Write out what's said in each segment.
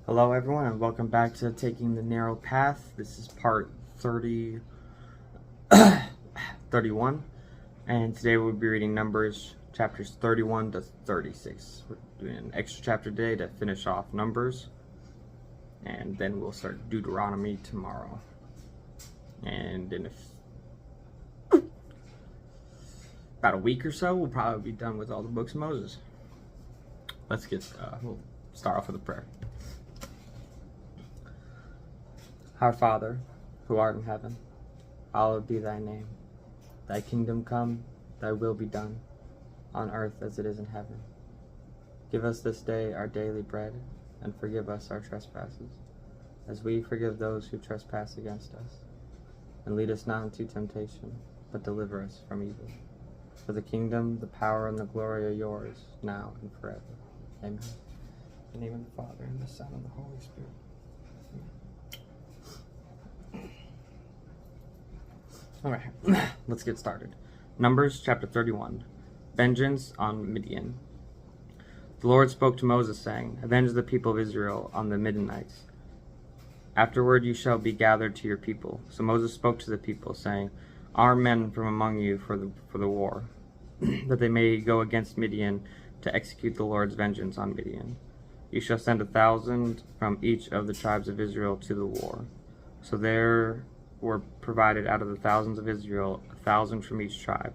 Hello everyone and welcome back to Taking the Narrow Path. This is part 31, and today we'll be reading Numbers chapters 31 to 36. We're doing an extra chapter today to finish off Numbers, and then we'll start Deuteronomy tomorrow. And in about a week or so, we'll probably be done with all the books of Moses. We'll start off with a prayer. Our Father, who art in heaven, hallowed be thy name. Thy kingdom come, thy will be done, on earth as it is in heaven. Give us this day our daily bread, and forgive us our trespasses, as we forgive those who trespass against us. And lead us not into temptation, but deliver us from evil. For the kingdom, the power, and the glory are yours, now and forever. Amen. In the name of the Father, and the Son, and the Holy Spirit. Alright, let's get started. Numbers chapter 31. Vengeance on Midian. The Lord spoke to Moses, saying, Avenge the people of Israel on the Midianites. Afterward you shall be gathered to your people. So Moses spoke to the people, saying, Arm men from among you for the war, that they may go against Midian to execute the Lord's vengeance on Midian. You shall send 1,000 from each of the tribes of Israel to the war. So there were provided out of the thousands of Israel 1,000 from each tribe,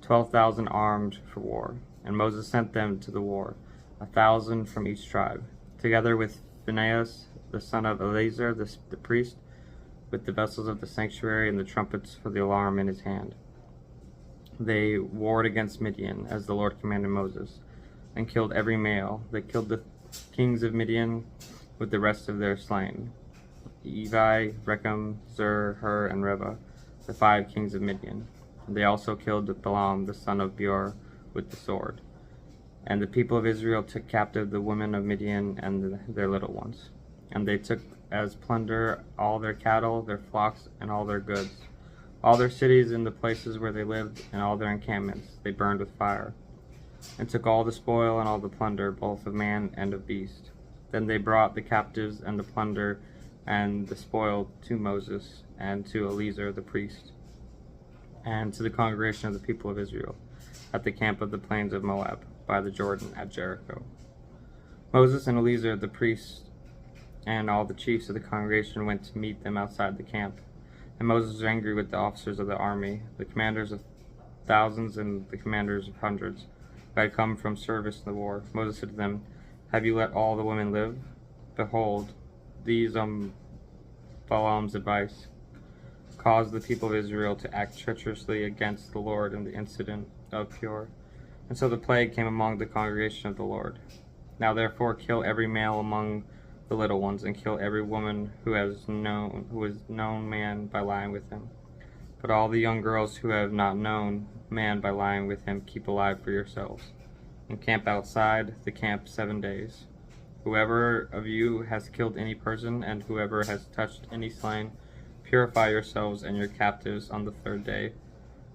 12,000 armed for war. And Moses sent them to the war, 1,000 from each tribe, together with Phinehas, the son of Eleazar, the priest, with the vessels of the sanctuary and the trumpets for the alarm in his hand. They warred against Midian, as the Lord commanded Moses, and killed every male. They killed the kings of Midian with the rest of their slain, Evi, Rechem, Zur, Hur, and Reba, the 5 kings of Midian. They also killed Balaam, the son of Beor, with the sword. And the people of Israel took captive the women of Midian and their little ones. And they took as plunder all their cattle, their flocks, and all their goods. All their cities and the places where they lived, and all their encampments, they burned with fire. And took all the spoil and all the plunder, both of man and of beast. Then they brought the captives and the plunder and the spoil to Moses and to Eleazar the priest, and to the congregation of the people of Israel, at the camp of the plains of Moab, by the Jordan at Jericho. Moses and Eleazar the priest and all the chiefs of the congregation went to meet them outside the camp. And Moses was angry with the officers of the army, the commanders of thousands and the commanders of hundreds, who had come from service in the war. Moses said to them, Have you let all the women live? Behold, these Balaam's advice caused the people of Israel to act treacherously against the Lord in the incident of Peor. And so the plague came among the congregation of the Lord. Now therefore kill every male among the little ones, and kill every woman who is known man by lying with him. But all the young girls who have not known man by lying with him keep alive for yourselves, and camp outside the camp 7 days. Whoever of you has killed any person, and whoever has touched any slain, purify yourselves and your captives on the 3rd day.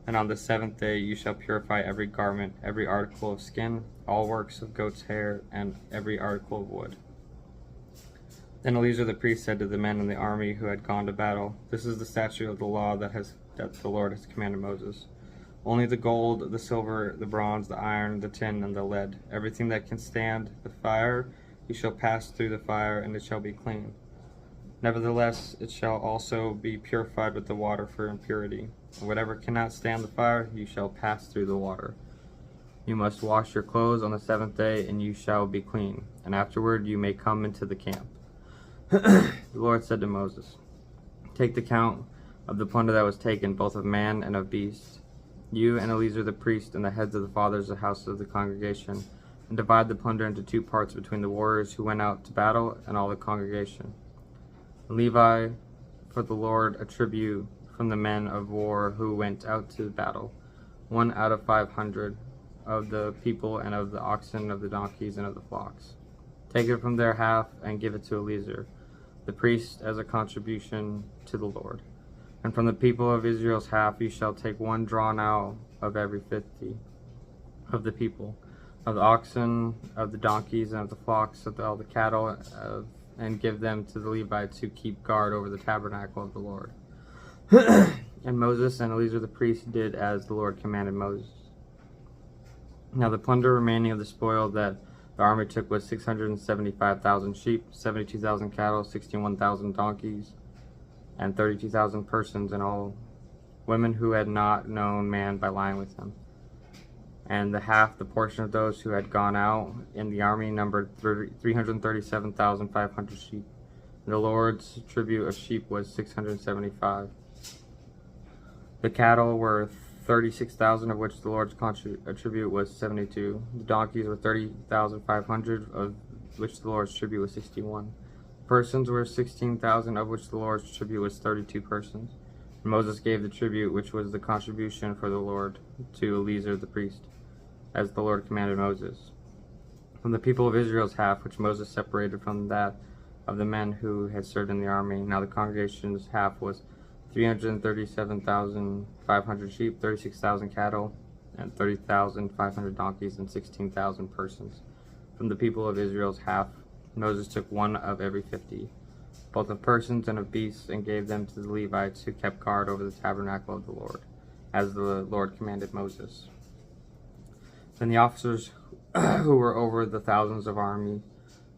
And on the 7th day you shall purify every garment, every article of skin, all works of goat's hair, and every article of wood. Then Eleazar the priest said to the men in the army who had gone to battle, This is the statute of the law that the Lord has commanded Moses. Only the gold, the silver, the bronze, the iron, the tin, and the lead, everything that can stand the fire, you shall pass through the fire, and it shall be clean. Nevertheless, it shall also be purified with the water for impurity. And whatever cannot stand the fire, you shall pass through the water. You must wash your clothes on the 7th day, and you shall be clean. And afterward you may come into the camp. The Lord said to Moses, Take the count of the plunder that was taken, both of man and of beast, you and Eleazar the priest and the heads of the fathers of the houses of the congregation, and divide the plunder into 2 parts between the warriors who went out to battle and all the congregation. And Levi, for the Lord, a tribute from the men of war who went out to battle, 1 out of 500 of the people, and of the oxen, of the donkeys, and of the flocks. Take it from their half and give it to Eleazar, the priest, as a contribution to the Lord. And from the people of Israel's half you shall take 1 drawn out of every 50 of the people, of the oxen, of the donkeys, and of the flocks, of all the cattle, of and give them to the Levites who keep guard over the tabernacle of the Lord. And Moses and Eleazar the priest did as the Lord commanded Moses. Now the plunder remaining of the spoil that the army took was 675,000 sheep, 72,000 cattle, 61,000 donkeys, and 32,000 persons in all, women who had not known man by lying with him. And the portion of those who had gone out in the army numbered 337,500 sheep. And the Lord's tribute of sheep was 675. The cattle were 36,000, of which the Lord's tribute was 72. The donkeys were 30,500, of which the Lord's tribute was 61. Persons were 16,000, of which the Lord's tribute was 32 persons. And Moses gave the tribute, which was the contribution for the Lord, to Eleazar the priest, as the Lord commanded Moses. From the people of Israel's half, which Moses separated from that of the men who had served in the army, now the congregation's half was 337,500 sheep, 36,000 cattle, and 30,500 donkeys, and 16,000 persons. From the people of Israel's half, Moses took one of every 50, both of persons and of beasts, and gave them to the Levites who kept guard over the tabernacle of the Lord, as the Lord commanded Moses. Then the officers who were over the thousands of army,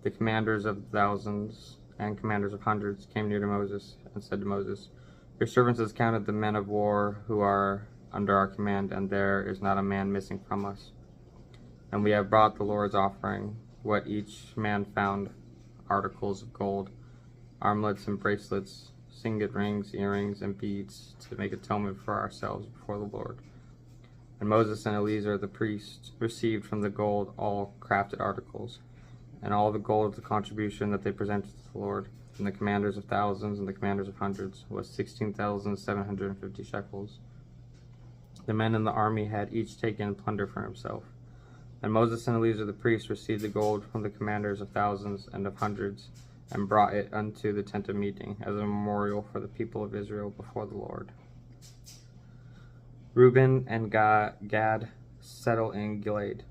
the commanders of thousands and commanders of hundreds, came near to Moses and said to Moses, "Your servants has counted the men of war who are under our command, and there is not a man missing from us. And we have brought the Lord's offering, what each man found, articles of gold, armlets and bracelets, signet rings, earrings, and beads, to make atonement for ourselves before the Lord." And Moses and Eleazar the priest received from the gold all crafted articles, and all the gold of the contribution that they presented to the Lord, and the commanders of thousands and the commanders of hundreds, was 16,750 shekels. The men in the army had each taken plunder for himself. And Moses and Eleazar the priest received the gold from the commanders of thousands and of hundreds, and brought it unto the tent of meeting, as a memorial for the people of Israel before the Lord. Reuben and Gad settled in Gilead.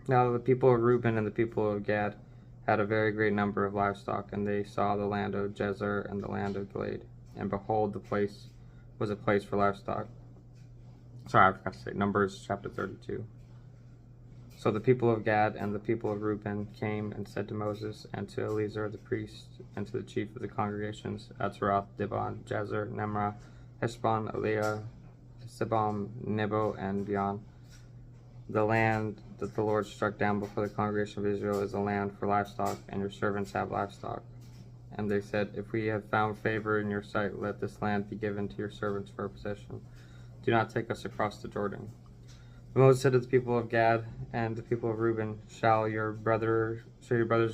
Now the people of Reuben and the people of Gad had a very great number of livestock, and they saw the land of Jezer and the land of Gilead. And behold, the place was a place for livestock. Sorry, I forgot to say, Numbers chapter 32. So the people of Gad and the people of Reuben came and said to Moses and to Eleazar the priest and to the chief of the congregations, Atzeroth, Dibon, Jezer, Nemrah, Heshbon, Eliah, Sebam, Nebo, and Beon. The land that the Lord struck down before the congregation of Israel is a land for livestock, and your servants have livestock. And they said, "If we have found favor in your sight, let this land be given to your servants for a possession. Do not take us across the Jordan." But Moses said to the people of Gad and the people of Reuben, Shall your brothers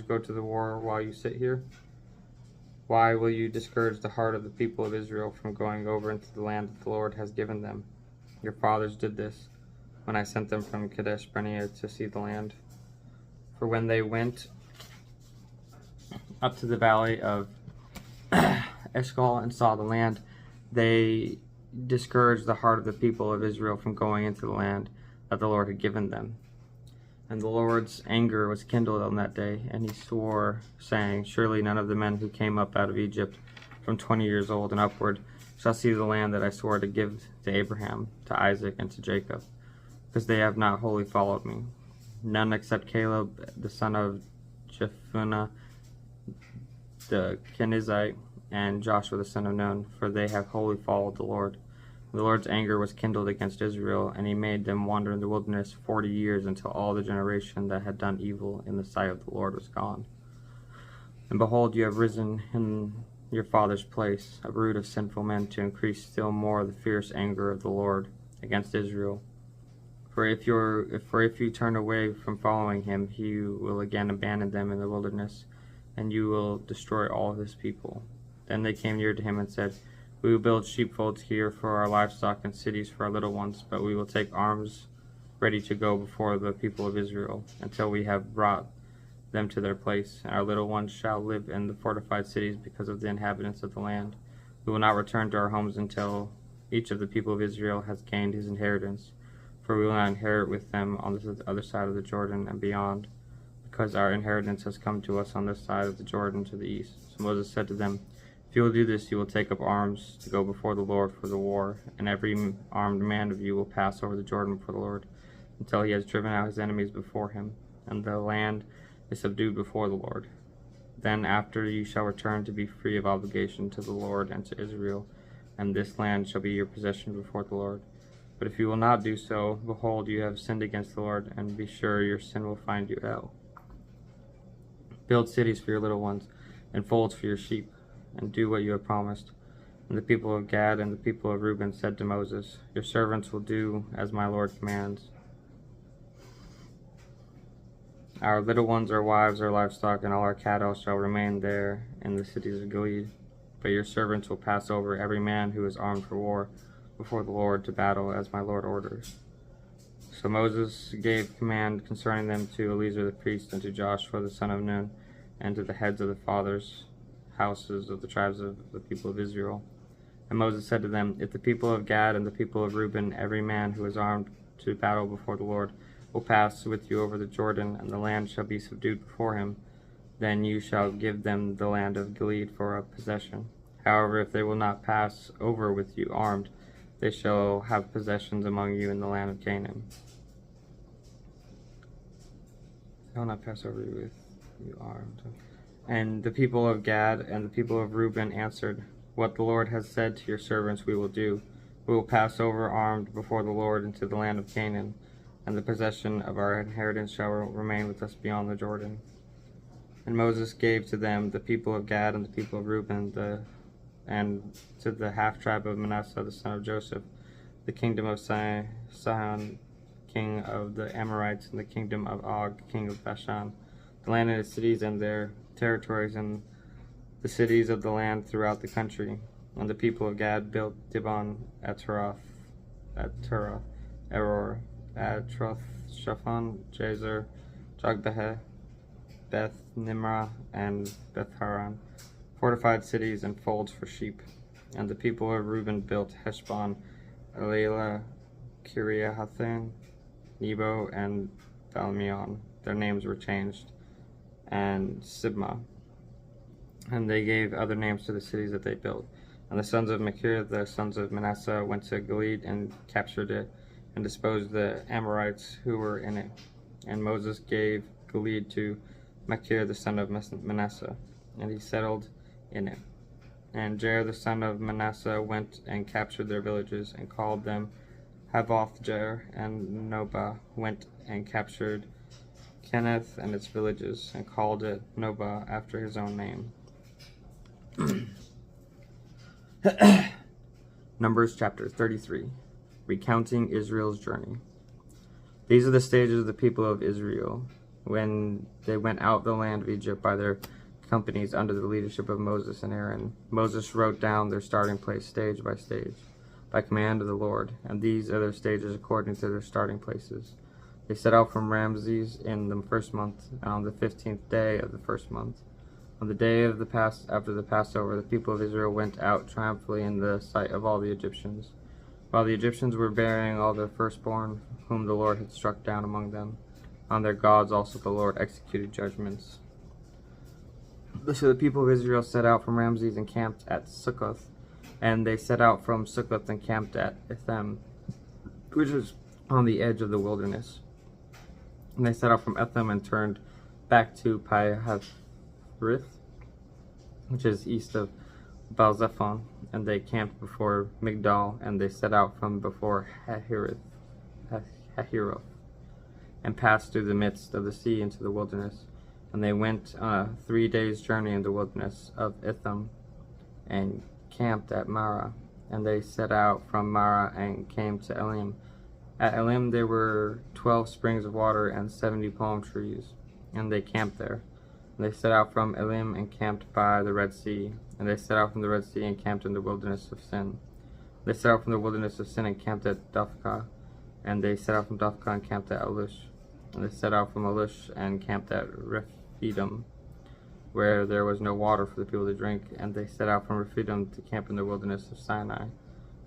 go to the war while you sit here? Why will you discourage the heart of the people of Israel from going over into the land that the Lord has given them? Your fathers did this when I sent them from Kadesh Barnea to see the land. For when they went up to the valley of Eshcol and saw the land, they discouraged the heart of the people of Israel from going into the land that the Lord had given them. And the Lord's anger was kindled on that day, and he swore, saying, Surely none of the men who came up out of Egypt from 20 years old and upward shall see the land that I swore to give to Abraham, to Isaac, and to Jacob, because they have not wholly followed me. None except Caleb, the son of Jephunneh, the Kenizzite, and Joshua the son of Nun, for they have wholly followed the Lord. The Lord's anger was kindled against Israel, and he made them wander in the wilderness 40 years until all the generation that had done evil in the sight of the Lord was gone. And behold, you have risen in your father's place, a brood of sinful men, to increase still more the fierce anger of the Lord against Israel. For if you turn away from following him, he will again abandon them in the wilderness, and you will destroy all of his people. Then they came near to him and said, We will build sheepfolds here for our livestock and cities for our little ones, but we will take arms ready to go before the people of Israel until we have brought them to their place, and our little ones shall live in the fortified cities because of the inhabitants of the land. We will not return to our homes until each of the people of Israel has gained his inheritance, for we will not inherit with them on the other side of the Jordan and beyond the because our inheritance has come to us on this side of the Jordan to the east. So Moses said to them, if you will do this, you will take up arms to go before the Lord for the war, and every armed man of you will pass over the Jordan before the Lord, until he has driven out his enemies before him, and the land is subdued before the Lord. Then after you shall return to be free of obligation to the Lord and to Israel, and this land shall be your possession before the Lord. But if you will not do so, behold, you have sinned against the Lord, and be sure your sin will find you out. Build cities for your little ones, and folds for your sheep, and do what you have promised. And the people of Gad and the people of Reuben said to Moses, your servants will do as my Lord commands. Our little ones, our wives, our livestock, and all our cattle shall remain there in the cities of Gilead. But your servants will pass over, every man who is armed for war, before the Lord to battle, as my Lord orders. So Moses gave command concerning them to Eleazar the priest, and to Joshua the son of Nun, and to the heads of the fathers' houses of the tribes of the people of Israel. And Moses said to them, if the people of Gad and the people of Reuben, every man who is armed to battle before the Lord, will pass with you over the Jordan, and the land shall be subdued before him, then you shall give them the land of Gilead for a possession. However, if they will not pass over with you armed, they shall have possessions among you in the land of Canaan. They will not pass over with you armed. And the people of Gad and the people of Reuben answered, what the Lord has said to your servants we will do. We will pass over armed before the Lord into the land of Canaan, and the possession of our inheritance shall remain with us beyond the Jordan. And Moses gave to them the people of Gad and the people of Reuben, and to the half-tribe of Manasseh the son of Joseph, the kingdom of Sihon, king of the Amorites, and the kingdom of Og, king of Bashan, the land and its cities and their territories, and the cities of the land throughout the country. And the people of Gad built Dibon at Turah, Eror, Atroth, Shaphan, Jazer, Jogbeheh, Beth Nimrah, and Beth Haran, fortified cities and folds for sheep. And the people of Reuben built Heshbon, Elilah, Kiriathaim, Nebo, and Balmeon. Their names were changed, and Sibmah. And they gave other names to the cities that they built. And the sons of Machir, the sons of Manasseh, went to Gilead and captured it, and disposed the Amorites who were in it. And Moses gave Gilead to Machir, the son of Manasseh, and he settled in it. And Jair, the son of Manasseh, went and captured their villages, and called them Havoth Jair. And Nobah went and captured Kenneth and its villages, and called it Nobah after his own name. Numbers chapter 33. Recounting Israel's journey. These are the stages of the people of Israel when they went out of the land of Egypt by their companies under the leadership of Moses and Aaron. Moses wrote down their starting place stage by stage, by command of the Lord, and these are their stages according to their starting places. They set out from Ramses in the first month, and on the 15th day of the first month. On the day of after the Passover, the people of Israel went out triumphantly in the sight of all the Egyptians, while the Egyptians were burying all their firstborn, whom the Lord had struck down among them. On their gods also the Lord executed judgments. So the people of Israel set out from Ramses and camped at Succoth, and they set out from Succoth and camped at Etham, which is on the edge of the wilderness. And they set out from Etham and turned back to Pi-Hahiroth, which is east of Baal-Zephon, and they camped before Migdal, and they set out from before Hahiroth, and passed through the midst of the sea into the wilderness. And they went on a 3 days' journey in the wilderness of Etham, and camped at Marah. And they set out from Marah and came to Elim. At Elim there were 12 springs of water and 70 palm trees, and they camped there. And they set out from Elim and camped by the Red Sea. And they set out from the Red Sea and camped in the wilderness of Sin. They set out from the wilderness of Sin and camped at Dophkah. And they set out from Dophkah and camped at Alush. And they set out from Alush and camped at Rephidim, where there was no water for the people to drink. And they set out from Rephidim to camp in the wilderness of Sinai.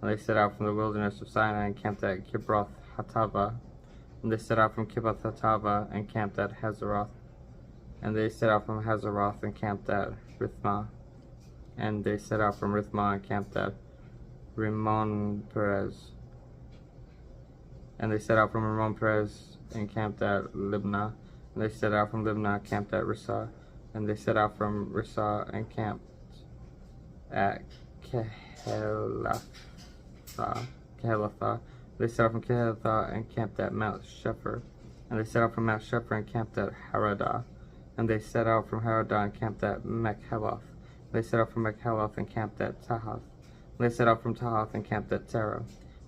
And they set out from the wilderness of Sinai and camped at Kibroth Hattava. And they set out from Kibroth Hattava and camped at Hazeroth. And they set out from Hazeroth and camped at Rithmah. And they set out from Rithmah and camped at Rimmon Perez. And they set out from Rimmon Perez and camped at Libnah. And they set out from Libnah and camped at Rissah. And they set out from Rissah and camped at Kehelatha. They set out from Kehelatha and camped at Mount Shepher. And they set out from Mount Shepher and camped at Haradah. And they set out from Haradah and camped at Mekheloth. They set out from Mekheloth and camped at Tahath. They set out from Tahath and camped at Terah.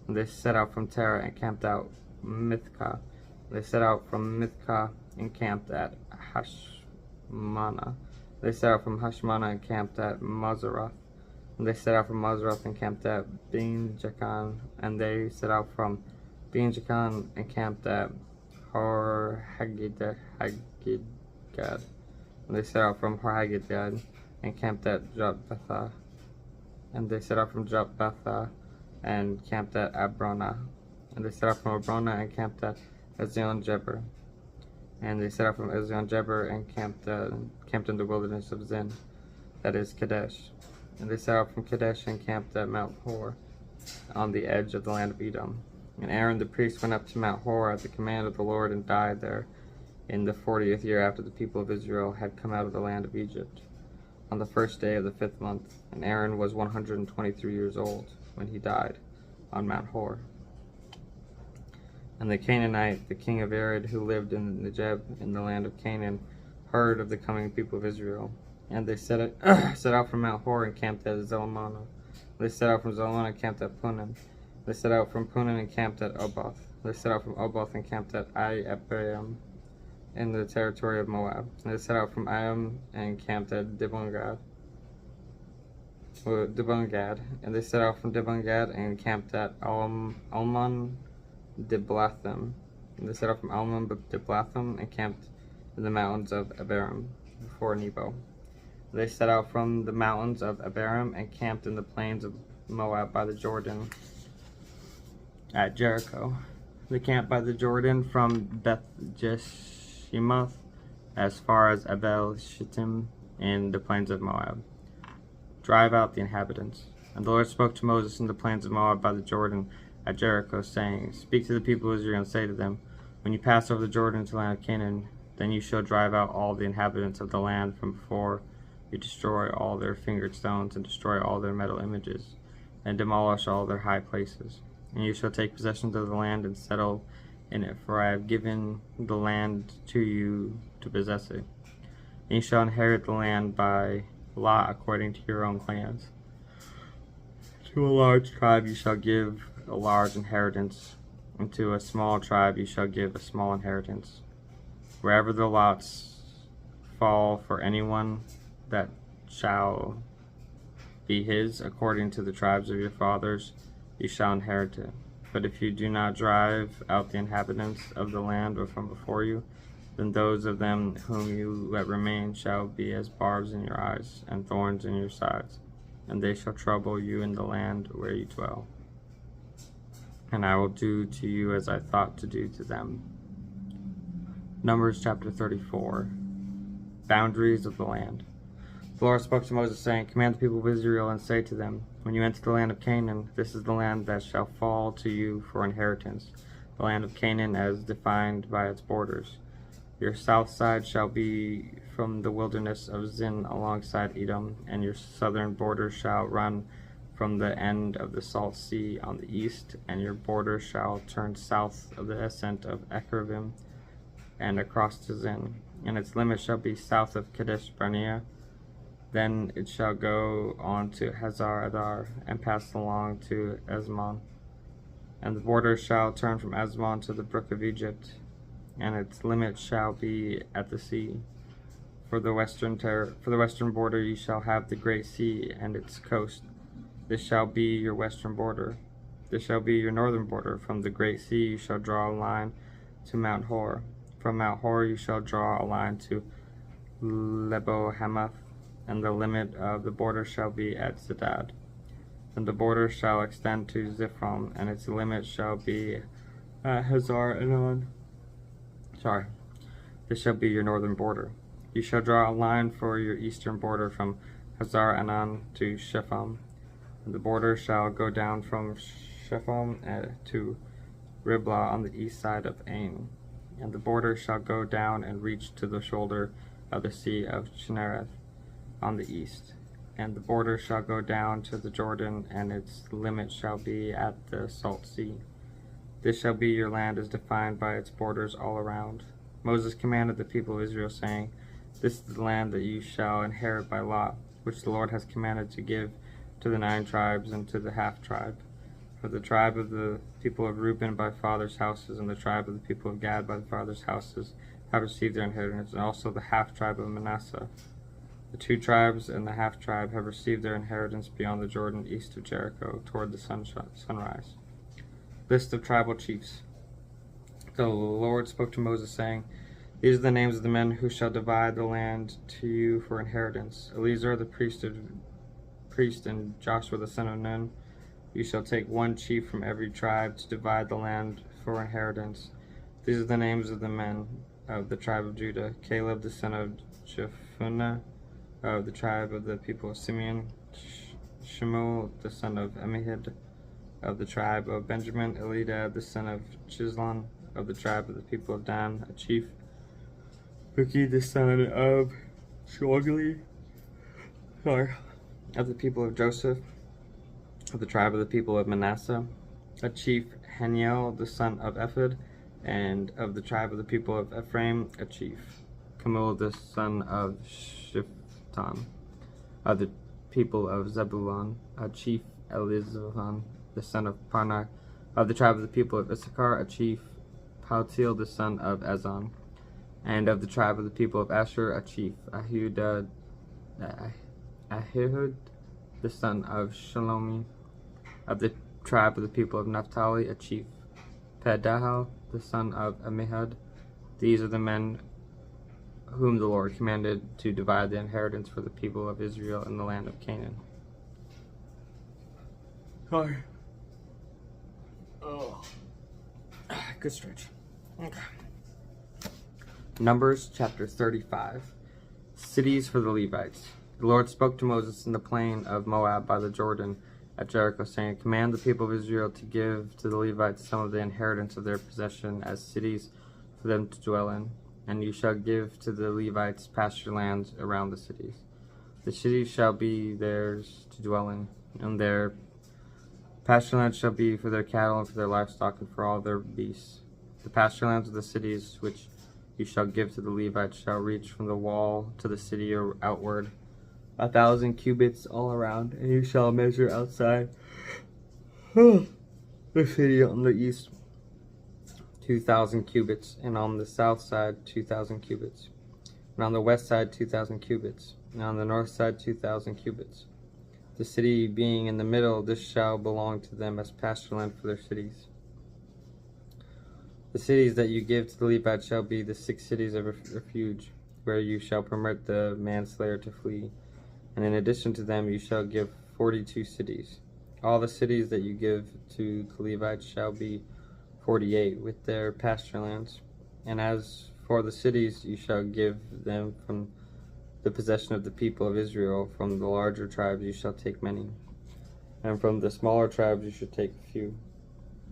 And they set out from Terah and camped out Mithkah. They set out from Mithkah and camped at Hashmanah. They set out from Hashmanah and camped at Mazeroth. And they set out from Mazeroth and camped at Bein-Jaakan. And they set out from Bein-Jaakan and camped at Har-Haggidgad. And they set out from Har-Haggidgad and camped at Jotbatha. And they set out from Jotbatha and camped at Abrona. And they set out from Abrona and camped at Ezion-Geber. And they set out from Ezion-Geber and camped in the wilderness of Zin, that is Kadesh. And they set out from Kadesh and camped at Mount Hor, on the edge of the land of Edom. And Aaron the priest went up to Mount Hor at the command of the Lord and died there in the 40th year after the people of Israel had come out of the land of Egypt, on the first day of the 5th month. And Aaron was 123 years old when he died on Mount Hor. And the Canaanite, the king of Arid, who lived in Negeb in the land of Canaan, heard of the coming people of Israel. And they set out from Mount Hor and camped at Zalmanah. They set out from Zalmanah and camped at Punan. They set out from Punan and camped at Oboth. They set out from Oboth and camped at Ai-Ephraim in the territory of Moab. And they set out from Aim and camped at Dibongad. And they set out from Dibongad and camped at Almon Diblathim. And they set out from Almon Diblathim and camped in the mountains of Abiram before Nebo. They set out from the mountains of Abiram and camped in the plains of Moab by the Jordan at Jericho. They camped by the Jordan from Beth Jeshimoth as far as Abel Shittim in the plains of Moab. Drive out the inhabitants. And the Lord spoke to Moses in the plains of Moab by the Jordan at Jericho, saying, Speak to the people of Israel and say to them, When you pass over the Jordan to the land of Canaan, then you shall drive out all the inhabitants of the land from before you destroy all their fingered stones and destroy all their metal images and demolish all their high places. And you shall take possession of the land and settle in it, for I have given the land to you to possess it. And you shall inherit the land by lot according to your own clans. To a large tribe you shall give a large inheritance, and to a small tribe you shall give a small inheritance. Wherever the lots fall for anyone, that shall be his according to the tribes of your fathers, you shall inherit it. But if you do not drive out the inhabitants of the land from before you, then those of them whom you let remain shall be as barbs in your eyes and thorns in your sides, and they shall trouble you in the land where you dwell. And I will do to you as I thought to do to them. Numbers chapter 34. Boundaries of the land. The Lord spoke to Moses, saying, Command the people of Israel and say to them, When you enter the land of Canaan, this is the land that shall fall to you for inheritance, the land of Canaan as defined by its borders. Your south side shall be from the wilderness of Zin alongside Edom, and your southern border shall run from the end of the Salt Sea on the east, and your border shall turn south of the ascent of Ekravim and across to Zin, and its limit shall be south of Kadesh Barnea. Then it shall go on to Hazar Adar and pass along to Esmon, and the border shall turn from Esmon to the brook of Egypt, and its limit shall be at the sea. For the western border you shall have the great sea and its coast. This shall be your western border. This shall be your northern border. From the great sea you shall draw a line to Mount Hor. From Mount Hor you shall draw a line to Lebo Hamath, and the limit of the border shall be at Zedad. And the border shall extend to Ziphron, and its limit shall be at Hazar Enon. This shall be your northern border. You shall draw a line for your eastern border from Hazar Anan to Shepham. And the border shall go down from Shepham to Riblah on the east side of Ain. And the border shall go down and reach to the shoulder of the sea of Chinnereth on the east. And the border shall go down to the Jordan, and its limit shall be at the Salt Sea. This shall be your land as defined by its borders all around. Moses commanded the people of Israel, saying, This is the land that you shall inherit by lot, which the Lord has commanded to give to the 9 tribes and to the half-tribe. For the tribe of the people of Reuben by fathers' houses, and the tribe of the people of Gad by the fathers' houses have received their inheritance, and also the half-tribe of Manasseh. The 2 tribes and the half-tribe have received their inheritance beyond the Jordan, east of Jericho, toward the sunrise. List of tribal chiefs. The Lord spoke to Moses, saying, These are the names of the men who shall divide the land to you for inheritance. Eleazar the priest and Joshua the son of Nun. You shall take 1 chief from every tribe to divide the land for inheritance. These are the names of the men of the tribe of Judah: Caleb the son of Jephunneh, of the tribe of the people of Simeon; Shemuel the son of Ammihud, of the tribe of Benjamin; Eliab the son of Chislon, of the tribe of the people of Dan, a chief; Buki the son of Shogli, of the people of Joseph, of the tribe of the people of Manasseh, a chief; Haniel the son of Ephod, and of the tribe of the people of Ephraim, a chief; Kemuel the son of Shiftan, of the people of Zebulun, a chief; Elizaphan the son of Parnak, of the tribe of the people of Issachar, a chief; Paltiel the son of Ezon, and of the tribe of the people of Asher, a chief; Ahihud the son of Shalomi, of the tribe of the people of Naphtali, a chief; Pedahel the son of Ammihud. These are the men whom the Lord commanded to divide the inheritance for the people of Israel in the land of Canaan. Sorry. Oh. Good stretch. Okay. Numbers chapter 35. Cities for the Levites. The Lord spoke to Moses in the plain of Moab by the Jordan at Jericho, saying, Command the people of Israel to give to the Levites some of the inheritance of their possession as cities for them to dwell in. And you shall give to the Levites pasture lands around the cities. The cities shall be theirs to dwell in, and their pasture lands shall be for their cattle and for their livestock and for all their beasts. The pasture lands of the cities which you shall give to the Levites shall reach from the wall to the city or outward 1,000 cubits all around, and you shall measure outside the city on the east 2,000 cubits, and on the south side 2,000 cubits, and on the west side 2,000 cubits, and on the north side 2,000 cubits. The city being in the middle, this shall belong to them as pasture land for their cities. The cities that you give to the Levites shall be the 6 cities of refuge, where you shall permit the manslayer to flee. And in addition to them you shall give 42 cities. All the cities that you give to the Levites shall be 48, with their pasture lands. And as for the cities, you shall give them from the possession of the people of Israel. From the larger tribes you shall take many, and from the smaller tribes you shall take a few.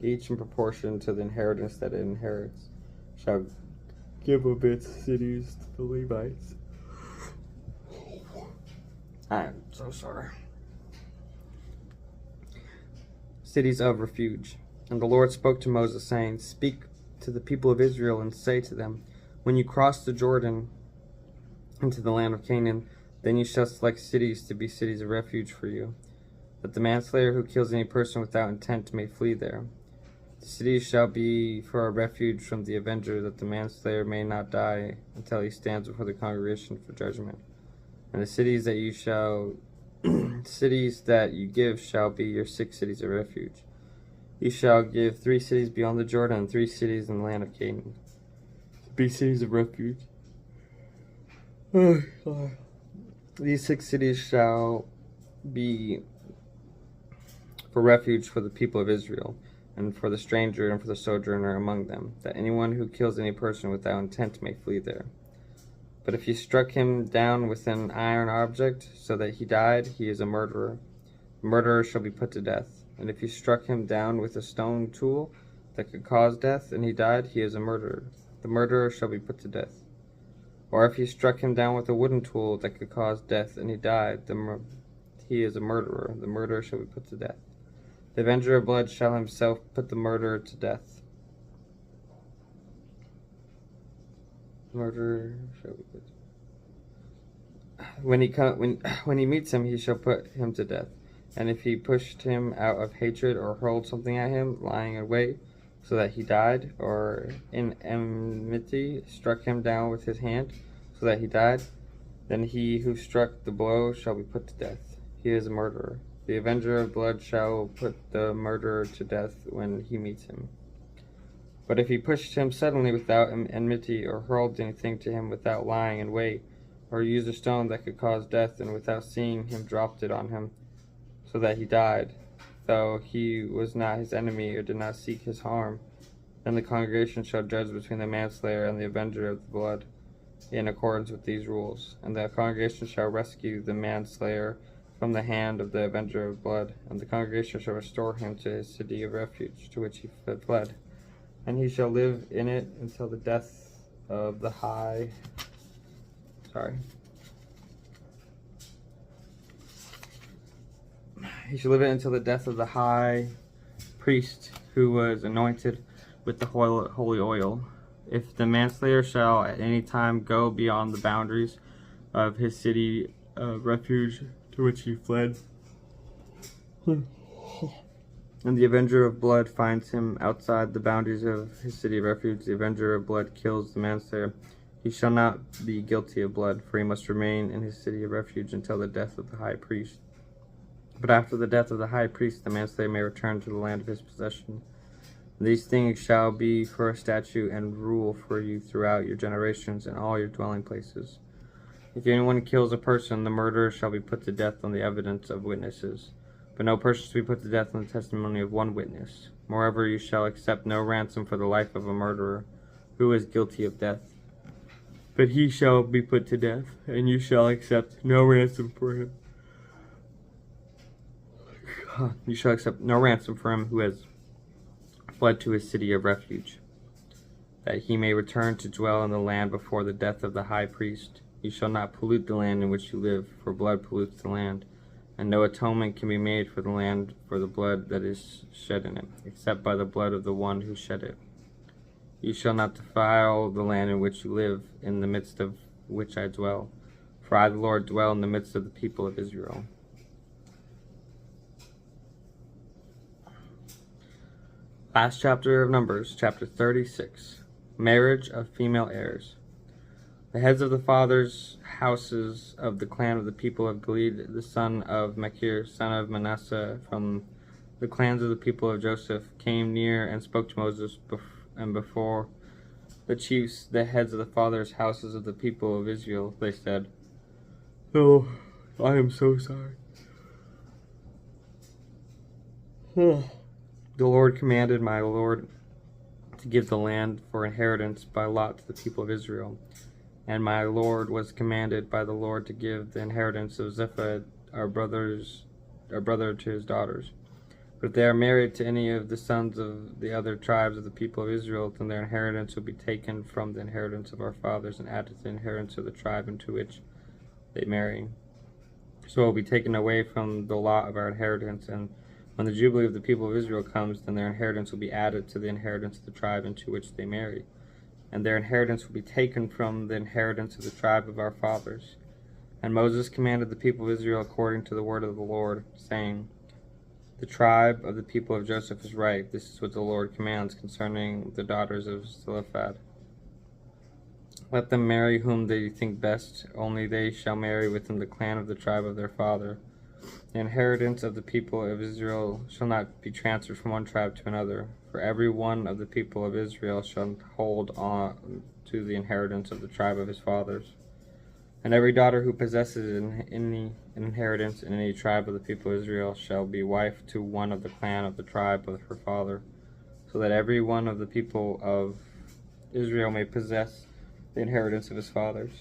Each in proportion to the inheritance that it inherits shall give of its cities to the Levites. I'm so sorry. Cities of refuge. And the Lord spoke to Moses, saying, Speak to the people of Israel and say to them, When you cross the Jordan into the land of Canaan, then you shall select cities to be cities of refuge for you, that the manslayer who kills any person without intent may flee there. The cities shall be for a refuge from the avenger, that the manslayer may not die until he stands before the congregation for judgment. And the cities that you give shall be your 6 cities of refuge. You shall give 3 cities beyond the Jordan, and 3 cities in the land of Canaan to be cities of refuge. These 6 cities shall be for refuge for the people of Israel, and for the stranger and for the sojourner among them, that anyone who kills any person without intent may flee there. But if he struck him down with an iron object so that he died, he is a murderer. The murderer shall be put to death. And if he struck him down with a stone tool that could cause death, and he died, he is a murderer. The murderer shall be put to death. Or if he struck him down with a wooden tool that could cause death, and he died, he is a murderer. The murderer shall be put to death. The avenger of blood shall himself put the murderer to death. Murderer shall be put. When he meets him, he shall put him to death. And if he pushed him out of hatred, or hurled something at him, lying in wait, so that he died, or in enmity struck him down with his hand, so that he died, then he who struck the blow shall be put to death. He is a murderer. The avenger of blood shall put the murderer to death when he meets him. But if he pushed him suddenly without enmity, or hurled anything to him without lying in wait, or used a stone that could cause death, and without seeing him dropped it on him, so that he died, though he was not his enemy or did not seek his harm, then the congregation shall judge between the manslayer and the avenger of the blood, in accordance with these rules. And the congregation shall rescue the manslayer from the hand of the avenger of blood, and the congregation shall restore him to his city of refuge, to which he had fled. And he shall live in it until the death of the high... He shall live it until the death of the high priest who was anointed with the holy oil. If the manslayer shall at any time go beyond the boundaries of his city of refuge to which he fled, and the avenger of blood finds him outside the boundaries of his city of refuge, the avenger of blood kills the manslayer, he shall not be guilty of blood, for he must remain in his city of refuge until the death of the high priest. But after the death of the high priest, the manslayer may return to the land of his possession. These things shall be for a statute and rule for you throughout your generations in all your dwelling places. If anyone kills a person, the murderer shall be put to death on the evidence of witnesses. But no person shall be put to death on the testimony of one witness. Moreover, you shall accept no ransom for the life of a murderer who is guilty of death. But he shall be put to death, and you shall accept no ransom for him. You shall accept no ransom for him who has fled to his city of refuge, that he may return to dwell in the land before the death of the high priest. You shall not pollute the land in which you live, for blood pollutes the land, and no atonement can be made for the land for the blood that is shed in it, except by the blood of the one who shed it. You shall not defile the land in which you live, in the midst of which I dwell, for I, the Lord, dwell in the midst of the people of Israel. Last chapter of Numbers, chapter 36. Marriage of female heirs. The heads of the fathers' houses of the clan of the people of Gilead, the son of Machir, son of Manasseh, from the clans of the people of Joseph, came near and spoke to Moses, and before the chiefs, the heads of the fathers' houses of the people of Israel, they said, "Oh, I am so sorry. The Lord commanded my Lord to give the land for inheritance by lot to the people of Israel. And my Lord was commanded by the Lord to give the inheritance of Zeph, our brother, to his daughters. But if they are married to any of the sons of the other tribes of the people of Israel, then their inheritance will be taken from the inheritance of our fathers and added to the inheritance of the tribe into which they marry. So it will be taken away from the lot of our inheritance, and when the Jubilee of the people of Israel comes, then their inheritance will be added to the inheritance of the tribe into which they marry. And their inheritance will be taken from the inheritance of the tribe of our fathers. And Moses commanded the people of Israel according to the word of the Lord, saying, The tribe of the people of Joseph is right. This is what the Lord commands concerning the daughters of Zelophehad. Let them marry whom they think best, only they shall marry within the clan of the tribe of their father. The inheritance of the people of Israel shall not be transferred from one tribe to another, for every one of the people of Israel shall hold on to the inheritance of the tribe of his fathers. And every daughter who possesses any inheritance in any tribe of the people of Israel shall be wife to one of the clan of the tribe of her father, so that every one of the people of Israel may possess the inheritance of his fathers.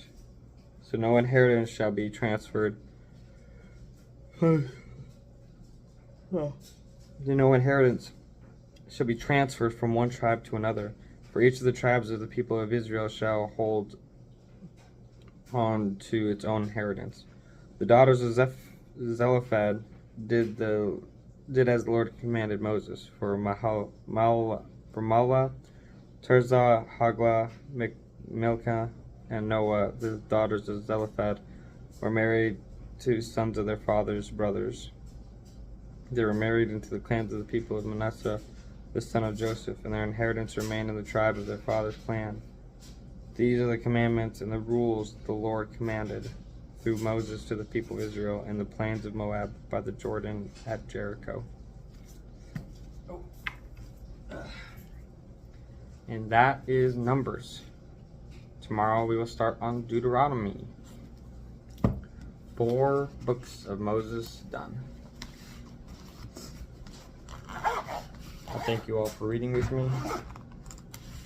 So no inheritance shall be transferred. No inheritance shall be transferred from one tribe to another. For each of the tribes of the people of Israel shall hold on to its own inheritance. The daughters of Zelophehad did as the Lord commanded Moses. For Mahlah, Tirzah, Hoglah, Milcah, and Noah, the daughters of Zelophehad, were married to sons of their father's brothers. They were married into the clans of the people of Manasseh, the son of Joseph, and their inheritance remained in the tribe of their father's clan. These are the commandments and the rules the Lord commanded through Moses to the people of Israel in the plains of Moab by the Jordan at Jericho. And that is Numbers. Tomorrow we will start on Deuteronomy. 4 books of Moses done. I thank you all for reading with me.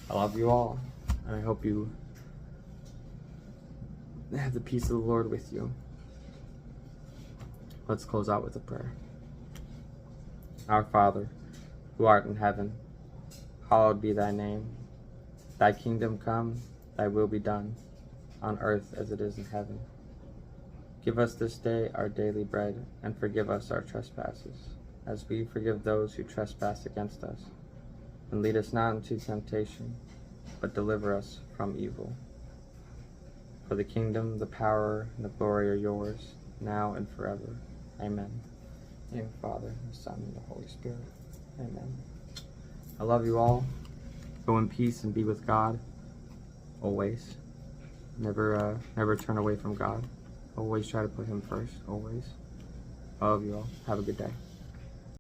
I love you all, and I hope you have the peace of the Lord with you. Let's close out with a prayer. Our Father, who art in heaven, hallowed be thy name. Thy kingdom come, thy will be done, on earth as it is in heaven. Give us this day our daily bread, and forgive us our trespasses, as we forgive those who trespass against us. And lead us not into temptation, but deliver us from evil. For the kingdom, the power, and the glory are yours, now and forever. Amen. In the name of the Father, the Son, and the Holy Spirit. Amen. I love you all. Go in peace and be with God. Always. Never turn away from God. Always try to put Him first. Always. I love you all. Have a good day.